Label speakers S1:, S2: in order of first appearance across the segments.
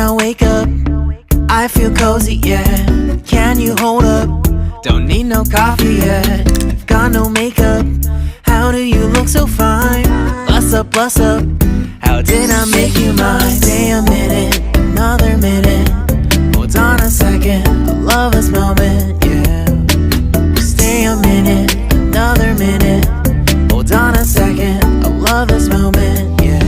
S1: I wake up, I feel cozy, yeah. Can you hold up? Don't need no coffee yet. I've got no makeup. How do you look so fine? Bust up, bust up. How did I make you mine? Stay a minute, another minute. Hold on a second, I love this moment, yeah. Stay a minute, another minute. Hold on a second, I love this moment, yeah.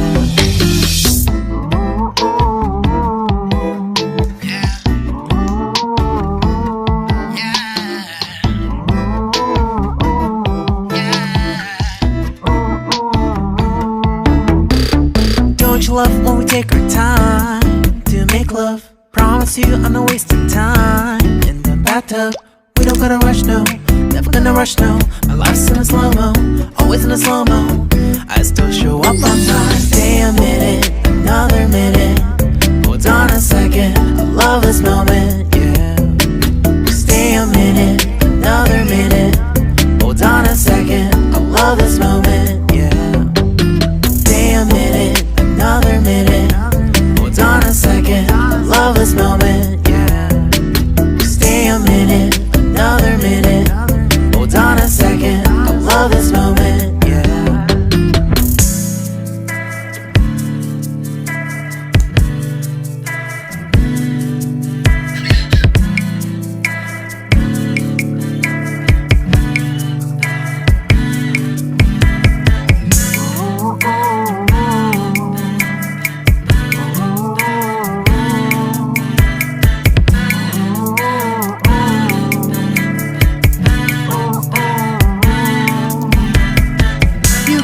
S1: Don't you love when we take our time to make love? Promise you I'm not wasting time in the bathtub. We don't gotta rush, no, never gonna rush, no. My life's in a slow-mo, always in a slow-mo. I still show up on time. Stay a minute, another minute. Hold on a second, I love this moment, yeah. Stay a minute, another minute. Hold on a second, I love this moment, yeah. Stay a minute, another minute. Hold on a second, I love this moment, yeah. Stay a minute, another minute. Hold on a second, I love this moment, yeah.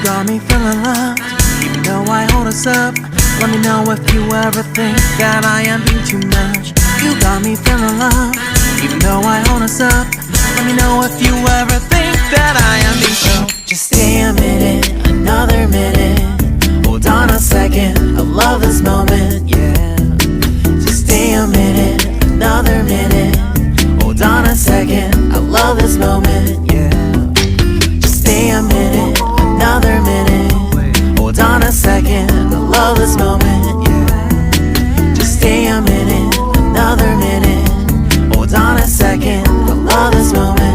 S1: Got me feeling loved, even though I hold us up. Let me know if you ever think that I am being too much. You got me feeling loved, even though I hold us up. Let me know if you ever think that I am being so. Just stay a minute, another minute. Hold on a second, I love this moment, yeah. Just stay a minute, another minute. Hold on a second, I love this moment, yeah. Just stay a minute, another minute. Hold on a second, I love this moment, yeah. Just stay a minute, another minute. Hold on a second, I love this moment.